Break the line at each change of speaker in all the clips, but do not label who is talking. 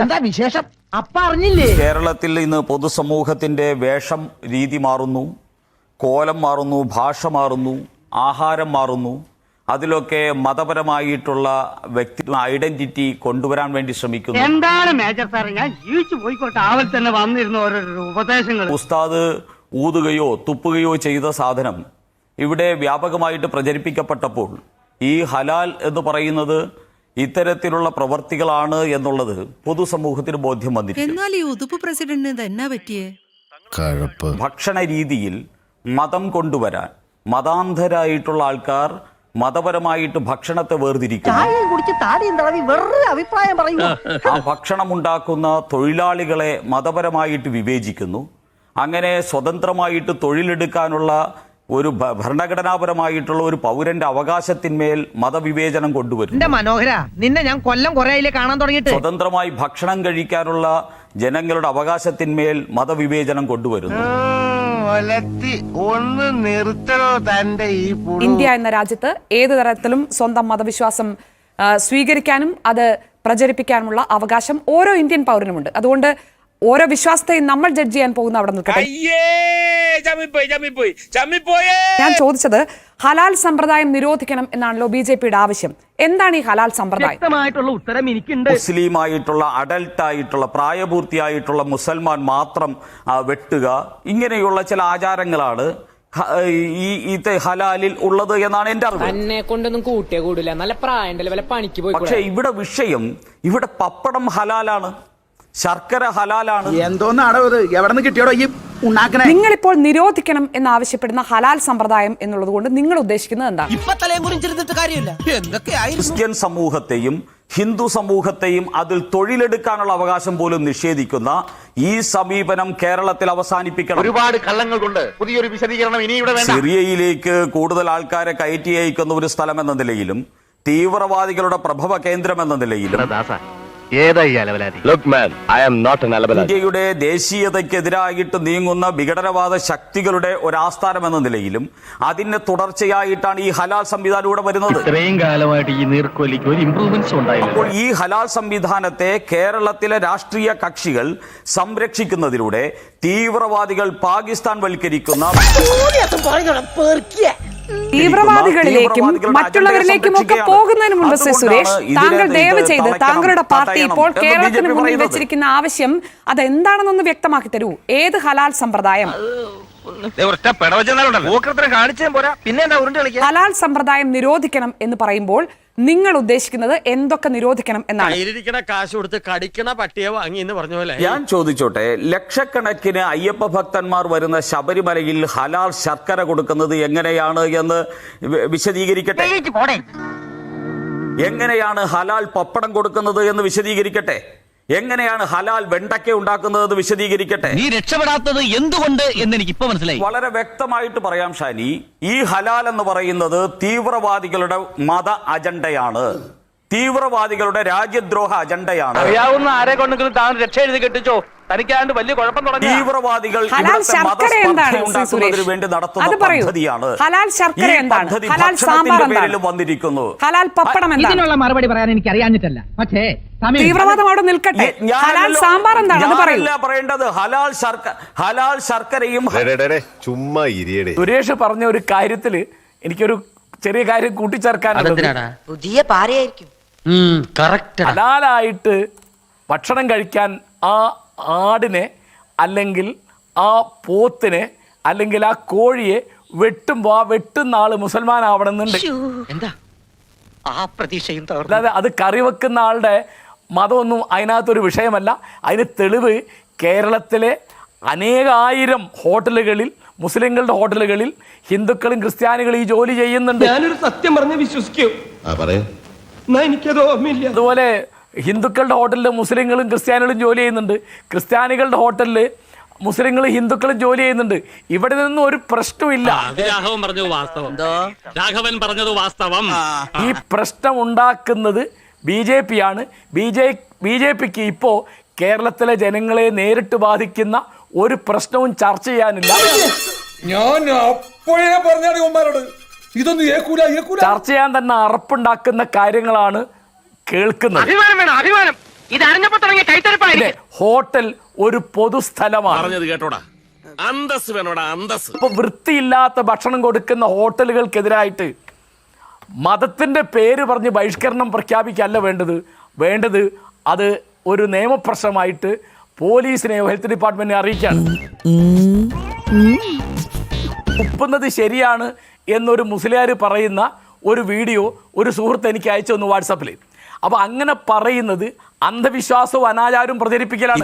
എന്താ വിശേഷം? അപ്പ അറിഞ്ഞില്ലേ?
കേരളത്തിൽ ഇന്ന് പൊതുസമൂഹത്തിന്റെ വേഷം രീതി മാറുന്നു, കോലം മാറുന്നു, ഭാഷ മാറുന്നു, ആഹാരം മാറുന്നു. അതിലൊക്കെ മതപരമായിട്ടുള്ള വ്യക്തി ഐഡന്റിറ്റി കൊണ്ടുവരാൻ വേണ്ടി ശ്രമിക്കുന്നു.
എന്താണ് മേജർ സാറേ, ഞാൻ ജീവിച്ചു പോയിക്കോട്ടെ. ആവൽ തന്നെ വന്നിരുന്ന ഓരോ ഉപദേശങ്ങൾ.
ഉസ്താദ് ഊതുകയോ തുപ്പുകയോ ചെയ്ത സാധനം ഇവിടെ വ്യാപകമായിട്ട് പ്രചരിപ്പിക്കപ്പെട്ടപ്പോൾ ഈ ഹലാൽ എന്ന് പറയുന്നത് ഇത്തരത്തിലുള്ള പ്രവർത്തികളാണ് എന്നുള്ളത് പൊതുസമൂഹത്തിന് ബോധ്യം വന്നിരിക്കുന്നു. ഭക്ഷണ രീതിയിൽ മതം കൊണ്ടുവരാൻ മതാന്ധരായിട്ടുള്ള ആൾക്കാർ മതപരമായിട്ട് ഭക്ഷണത്തെ വേർതിരിക്കുന്നു. ആ ഭക്ഷണം ഉണ്ടാക്കുന്ന തൊഴിലാളികളെ മതപരമായിട്ട് വിവേചിക്കുന്നു. അങ്ങനെ സ്വതന്ത്രമായിട്ട് തൊഴിലെടുക്കാനുള്ള ഒരു ഭരണഘടനാപരമായിട്ടുള്ള ഒരു പൗരന്റെ അവകാശത്തിന്മേൽ മതവിവേചനം കൊണ്ടുവരും.
മനോഹര, നിന്നെ ഞാൻ കൊല്ലം കുറയിലെ കാണാൻ തുടങ്ങിയിട്ട്.
സ്വതന്ത്രമായി ഭക്ഷണം കഴിക്കാനുള്ള ജനങ്ങളുടെ അവകാശത്തിന്മേൽ മതവിവേചനം കൊണ്ടുവരുന്നു.
ഇന്ത്യ എന്ന രാജ്യത്ത് ഏത് തരത്തിലും സ്വന്തം മതവിശ്വാസം സ്വീകരിക്കാനും അത് പ്രചരിപ്പിക്കാനുമുള്ള അവകാശം ഓരോ ഇന്ത്യൻ പൗരനുമുണ്ട്. അതുകൊണ്ട് ഓരോ വിശ്വാസത്തെയും നമ്മൾ ജഡ്ജ് ചെയ്യാൻ പോകുന്ന അവിടെ നിൽക്കട്ടെ. ഞാൻ ചോദിച്ചത് ഹലാൽ സമ്പ്രദായം നിരോധിക്കണം എന്നാണല്ലോ ബിജെപിയുടെ ആവശ്യം. എന്താണ് ഈ ഹലാൽ സമ്പ്രദായം?
ഉത്തരം എനിക്കുണ്ട്.
മുസ്ലിമായിട്ടുള്ള അഡൽട്ടായിട്ടുള്ള പ്രായപൂർത്തിയായിട്ടുള്ള മുസൽമാൻ മാത്രം വെട്ടുക, ഇങ്ങനെയുള്ള ചില ആചാരങ്ങളാണ് ഈ ഹലാലിൽ ഉള്ളത് എന്നാണ് എന്റെ അറിവ്.
എന്നെ കൊണ്ടൊന്നും കൂട്ടിയേ കൂടില്ല, നല്ല പ്രായണ്ടല്ലേ, വല്ല പണിക്ക് പോയി.
പക്ഷെ ഇവിടെ വിഷയം, ഇവിടെ പപ്പടം ഹലാലാണ്, ശർക്കര ഹലാലാണ്.
എന്തോന്നാടോ ഇത്? എവിടെ നിന്ന് കിട്ടിയോടോ ഈ ഉണ്ടാക്കണേ?
നിങ്ങളിപ്പോൾ നിരോധിക്കണം എന്നാവശ്യപ്പെടുന്ന ഹലാൽ സമ്പ്രദായം എന്നുള്ളത് കൊണ്ട് നിങ്ങൾ ഉദ്ദേശിക്കുന്നത് എന്താണ്?
ക്രിസ്ത്യൻ സമൂഹത്തെയും ഹിന്ദു സമൂഹത്തെയും അതിൽ തൊഴിലെടുക്കാനുള്ള അവകാശം പോലും നിഷേധിക്കുന്ന ഈ സമീപനം കേരളത്തിൽ അവസാനിപ്പിക്കണം.
ഒരുപാട് കള്ളങ്ങൾ കൊണ്ട് പുതിയൊരു വിശദീകരണം ഇനി ഇവിടെ വേണ്ട.
സിറിയയിലേക്ക് കൂടുതൽ ആൾക്കാരെ കയറ്റി അയക്കുന്ന ഒരു സ്ഥലം എന്ന നിലയിലും തീവ്രവാദികളുടെ പ്രഭവ കേന്ദ്രം എന്ന നിലയിലും ഇന്ത്യയുടെ ദേശീയതയ്ക്കെതിരായിട്ട് നീങ്ങുന്ന വിഘടനവാദ ശക്തികളുടെ ഒരാസ്ഥാനം എന്ന നിലയിലും അതിന് തുടർച്ചയായിട്ടാണ് ഈ ഹലാൽ സംവിധാനം ഇവിടെ വരുന്നത്.
ഇത്രയും കാലമായിട്ട് ഈ നീർക്കോലിക്ക് ഒരു ഇംപ്രൂവ്മെന്റ്സ് ഉണ്ടായില്ല.
അപ്പോൾ ഈ ഹലാൽ സംവിധാനത്തെ കേരളത്തിലെ രാഷ്ട്രീയ കക്ഷികൾ സംരക്ഷിക്കുന്നതിലൂടെ തീവ്രവാദികൾ പാകിസ്ഥാൻ വൽക്കരിക്കുന്ന
തീവ്രവാദികളിലേക്കും മറ്റുള്ളവരിലേക്കും ഒക്കെ പോകുന്നതിന് മുമ്പ് ശ്രീ സുരേഷ്, താങ്കൾ ദയവ് ചെയ്ത് താങ്കളുടെ പാർട്ടി ഇപ്പോൾ കേരളത്തിന് മുന്നിൽ വെച്ചിരിക്കുന്ന ആവശ്യം അതെന്താണെന്നൊന്ന് വ്യക്തമാക്കി തരൂ. ഏത് ഹലാൽ സമ്പ്രദായം? ഹലാൽ സമ്പ്രദായം നിരോധിക്കണം എന്ന് പറയുമ്പോൾ നിങ്ങൾ ഉദ്ദേശിക്കുന്നത് എന്തൊക്കെ നിരോധിക്കണം എന്നാണ്?
കാശ് കൊടുത്ത് കടിക്കണ പട്ടിയെ വാങ്ങി എന്ന് പറഞ്ഞ പോലെ.
ഞാൻ ചോദിച്ചോട്ടെ, ലക്ഷക്കണക്കിന് അയ്യപ്പ ഭക്തന്മാർ വരുന്ന ശബരിമലയിൽ ഹലാൽ ശർക്കര കൊടുക്കുന്നത് എങ്ങനെയാണ് എന്ന് വിശദീകരിക്കട്ടെ. എങ്ങനെയാണ് ഹലാൽ പപ്പടം കൊടുക്കുന്നത് എന്ന് വിശദീകരിക്കട്ടെ. എങ്ങനെയാണ് ഹലാൽ വെണ്ടയ്ക്ക ഉണ്ടാക്കുന്നത് വിശദീകരിക്കട്ടെ.
നീ രക്ഷപ്പെടാത്തത് എന്തുകൊണ്ട് എന്ന് എനിക്ക് ഇപ്പൊ മനസ്സിലായി.
വളരെ വ്യക്തമായിട്ട് പറയാം ഷാനി, ഈ ഹലാൽ എന്ന് പറയുന്നത് തീവ്രവാദികളുടെ മത അജണ്ടയാണ്, തീവ്രവാദികളുടെ രാജ്യദ്രോഹ അജണ്ടയാണ്.
അറിയാവുന്ന ആരെ കൊണ്ടെങ്കിലും താൻ രക്ഷ എഴുതി കെട്ടിച്ചോ, തനിക്കാണ്ട് വലിയ കുഴപ്പം തുടങ്ങി.
തീവ്രവാദികൾ വേണ്ടി നടത്തുന്ന പദ്ധതിയാണ് വന്നിരിക്കുന്നു.
ഹലാൽ പപ്പടം
ഇതിനുള്ള മറുപടി പറയാൻ എനിക്ക് അറിയാഞ്ഞിട്ടല്ല, പക്ഷേ
തീവ്രവാദം അവിടെ നിൽക്കട്ടെ. ഹലാൽ സാമ്പാർ എന്താണ്
പറയേണ്ടത്? ഹലാൽ ശർക്കരയും.
ചുമ്മാ
സുരേഷ് പറഞ്ഞ ഒരു കാര്യത്തില് എനിക്കൊരു ചെറിയ കാര്യം കൂട്ടിച്ചേർക്കാനുള്ളത്. ഹലാലായിട്ട് ഭക്ഷണം കഴിക്കാൻ ആ ആടിനെ അല്ലെങ്കിൽ ആ പോത്തിനെ അല്ലെങ്കിൽ ആ കോഴിയെ വെട്ടുമ്പോ ആ വെട്ടുന്ന ആള് മുസൽമാൻ ആവണമെന്നുണ്ട്. അല്ലാതെ അത് കറി വെക്കുന്ന ആളുടെ മതമൊന്നും അതിനകത്തൊരു വിഷയമല്ല. അതിന് തെളിവ് കേരളത്തിലെ അനേകായിരം ഹോട്ടലുകളിൽ, മുസ്ലിങ്ങളുടെ ഹോട്ടലുകളിൽ ഹിന്ദുക്കളും ക്രിസ്ത്യാനികളും ഈ ജോലി ചെയ്യുന്നുണ്ട്. ഞാനൊരു സത്യം പറഞ്ഞ് വിശ്വസിക്കൂ, എനിക്കത് ഓർമ്മയില്ല.
അതുപോലെ ഹിന്ദുക്കളുടെ ഹോട്ടലിൽ മുസ്ലിങ്ങളും ക്രിസ്ത്യാനികളും ജോലി ചെയ്യുന്നുണ്ട്, ക്രിസ്ത്യാനികളുടെ ഹോട്ടലിൽ മുസ്ലിങ്ങളും ഹിന്ദുക്കളും ജോലി ചെയ്യുന്നുണ്ട്. ഇവിടെ നിന്നും ഒരു പ്രശ്നമില്ല.
രാഘവൻ പറഞ്ഞത് വാസ്തവം.
ഈ പ്രശ്നം ഉണ്ടാക്കുന്നത് BJP ആണ്. BJPക്ക് ഇപ്പോ കേരളത്തിലെ ജനങ്ങളെ നേരിട്ട് ബാധിക്കുന്ന ഒരു പ്രശ്നവും ചർച്ച ചെയ്യാനില്ല.
ഞാൻ അപ്പോഴേ പറഞ്ഞോട് ഇതൊന്നും
ചർച്ച ചെയ്യാൻ തന്നെ അറപ്പുണ്ടാക്കുന്ന കാര്യങ്ങളാണ് കേൾക്കുന്നത്.
അഭിമാനം വേണം, അഭിമാനം. ഇത് അറിഞ്ഞപ്പോ തുടങ്ങിയ കൈത്തരപ്പായില്ലേ?
ഹോട്ടൽ ഒരു പൊതുസ്ഥലമാണ്.
പറഞ്ഞത് കേട്ടോടാ, അന്തസ് വേണോടാ, അന്തസ്.
അപ്പൊ വൃത്തിയില്ലാത്ത ഭക്ഷണം കൊടുക്കുന്ന ഹോട്ടലുകൾക്കെതിരായിട്ട് മതത്തിന്റെ പേര് പറഞ്ഞ് ബഹിഷ്കരണം പ്രഖ്യാപിക്കല്ല വേണ്ടത് അത് ഒരു നിയമപ്രശ്നമായിട്ട് പോലീസിനെയോ ഹെൽത്ത് ഡിപ്പാർട്ട്മെന്റിനെ അറിയിക്കാണ്. തുപ്പുന്നത് ശരിയാണ് എന്നൊരു മുസ്ലിയാർ പറയുന്ന ഒരു വീഡിയോ ഒരു സുഹൃത്ത് എനിക്ക് അയച്ചു തന്നു വാട്സാപ്പിൽ. അപ്പൊ അങ്ങനെ പറയുന്നത് അന്ധവിശ്വാസവും അനാചാരവും പ്രചരിപ്പിക്കലാണ്.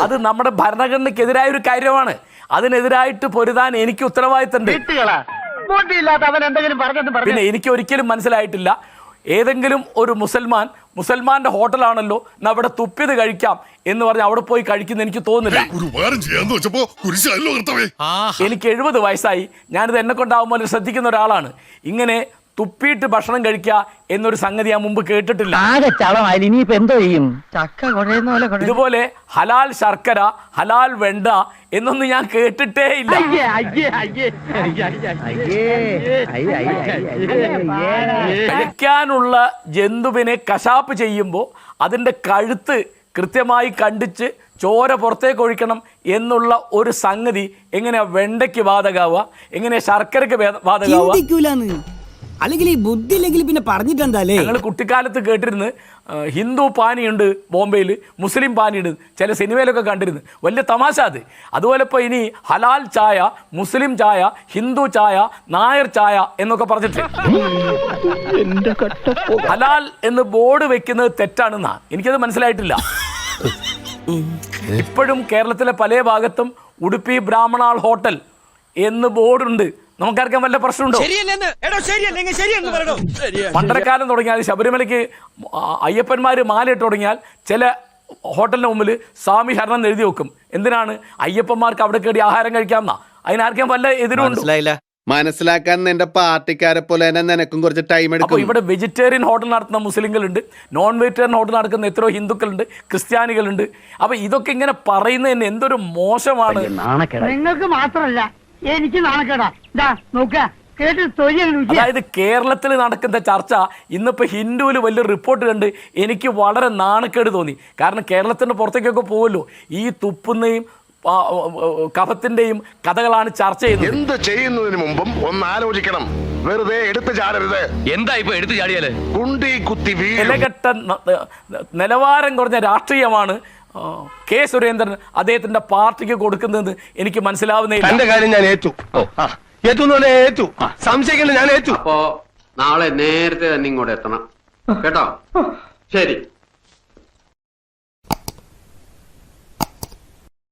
അത് നമ്മുടെ ഭരണഘടനയ്ക്കെതിരായ ഒരു കാര്യമാണ്. അതിനെതിരായിട്ട് പൊരുതാൻ എനിക്ക് ഉത്തരവാദിത്തമുണ്ട്. പിന്നെ എനിക്ക് ഒരിക്കലും മനസ്സിലായിട്ടില്ല ഏതെങ്കിലും ഒരു മുസൽമാന്റെ ഹോട്ടലാണല്ലോ അവിടെ തുപ്പിയത് കഴിക്കാം എന്ന് പറഞ്ഞ് അവിടെ പോയി കഴിക്കുന്ന എനിക്ക് തോന്നുന്നില്ല. എനിക്ക് 70 വയസ്സായി, ഞാനിത് എന്നെ കൊണ്ടാവുമ്പോൾ ശ്രദ്ധിക്കുന്ന ഒരാളാണ്. ഇങ്ങനെ തുപ്പിയിട്ട് ഭക്ഷണം കഴിക്കുക എന്നൊരു സംഗതി ഞാൻ മുമ്പ് കേട്ടിട്ടില്ല. ഇതുപോലെ ഹലാൽ ശർക്കര, ഹലാൽ വെണ്ട എന്നൊന്നും ഞാൻ കേട്ടിട്ടേ ഇല്ല. കഴിക്കാനുള്ള ജന്തുവിനെ കശാപ്പ് ചെയ്യുമ്പോൾ അതിൻ്റെ കഴുത്ത് കൃത്യമായി കണ്ടിച്ച് ചോര പുറത്തേക്ക് ഒഴിക്കണം എന്നുള്ള ഒരു സംഗതി എങ്ങനെയാ വെണ്ടയ്ക്ക് ബാധകാവുക, എങ്ങനെയാ ശർക്കരയ്ക്ക് ബാധകാവുക?
അല്ലെങ്കിൽ ഈ ബുദ്ധി ഇല്ലെങ്കിൽ പിന്നെ പറഞ്ഞിട്ടെന്താലേ.
ഞങ്ങൾ കുട്ടിക്കാലത്ത് കേട്ടിരുന്നു ഹിന്ദു പാനിയുണ്ട് ബോംബെയിൽ, മുസ്ലിം പാനിയുണ്ട്, ചില സിനിമയിലൊക്കെ കണ്ടിരുന്നു. വലിയ തമാശ അത്. അതുപോലെ ഇപ്പോൾ ഇനി ഹലാൽ ചായ, മുസ്ലിം ചായ, ഹിന്ദു ചായ, നായർ ചായ എന്നൊക്കെ പറഞ്ഞിട്ട് ഹലാൽ എന്ന് ബോർഡ് വെക്കുന്നത് തെറ്റാണെന്നാ എനിക്കത് മനസ്സിലായിട്ടില്ല. ഇപ്പോഴും കേരളത്തിലെ പല ഭാഗത്തും ഉടുപ്പി ബ്രാഹ്മണാൾ ഹോട്ടൽ എന്ന് ബോർഡുണ്ട്. നമുക്കാർക്കാൻ വല്ല പ്രശ്നമുണ്ടോ? പണ്ടരക്കാലം തുടങ്ങിയാൽ ശബരിമലയ്ക്ക് അയ്യപ്പന്മാർ മാലയിട്ട് തുടങ്ങിയാൽ ചില ഹോട്ടലിന് മുമ്പിൽ സ്വാമി ശരണം എഴുതി വെക്കും. എന്തിനാണ്? അയ്യപ്പന്മാർക്ക് അവിടെ കയറി ആഹാരം കഴിക്കാമെന്നാ. അതിനാർക്കാൻ വല്ല എതിരുണ്ടോ?
മനസ്സിലാക്കാൻ നിന്റെ പാർട്ടിക്കാരെ പോലെ തന്നെ നിനക്കും കുറച്ച് ടൈം എടുക്കും.
അപ്പോൾ ഇവിടെ വെജിറ്റേറിയൻ ഹോട്ടൽ നടത്തുന്ന മുസ്ലിങ്ങളുണ്ട്, നോൺ വെജിറ്റേറിയൻ ഹോട്ടൽ നടക്കുന്ന എത്രയോ ഹിന്ദുക്കളുണ്ട്, ക്രിസ്ത്യാനികളുണ്ട്. അപ്പൊ ഇതൊക്കെ ഇങ്ങനെ പറയുന്നതിന് എന്തൊരു മോശമാണ്.
നിങ്ങൾക്ക് മാത്രമല്ല എനിക്ക് നാണക്കേടാ. നോക്ക
അതായത് കേരളത്തിൽ നടക്കുന്ന ചർച്ച ഇന്നിപ്പോൾ ഹിന്ദുവിൽ വലിയ റിപ്പോർട്ട് കണ്ട് എനിക്ക് വളരെ നാണക്കേട് തോന്നി. കാരണം കേരളത്തിൻ്റെ പുറത്തേക്കൊക്കെ പോകുമല്ലോ, ഈ തുപ്പുന്നയും കഫത്തിന്റെയും കഥകളാണ് ചർച്ച ചെയ്യുന്നത്.
എന്ത് ചെയ്യുന്നതിന് മുമ്പും ഒന്ന് ആലോചിക്കണം. വെറുതെ എടുത്തു ചാടരുത്.
എന്താ ഇപ്പൊ എടുത്തു ചാടിയാല്?
കുണ്ടി കുത്തി
വിലകെട്ട നിലവാരം കുറഞ്ഞ രാഷ്ട്രീയമാണ് കെ സുരേന്ദ്രൻ അദ്ദേഹത്തിന്റെ പാർട്ടിക്ക് കൊടുക്കുന്നതെന്ന് എനിക്ക് മനസ്സിലാവുന്നില്ല.
എന്റെ കാര്യം ഞാൻ ഏറ്റു. ഏറ്റു സംശയിക്കണ്ട, ഞാൻ ഏറ്റു.
അപ്പോ നാളെ നേരത്തെ തന്നെ ഇങ്ങോട്ട് എത്തണം കേട്ടോ. ശരി.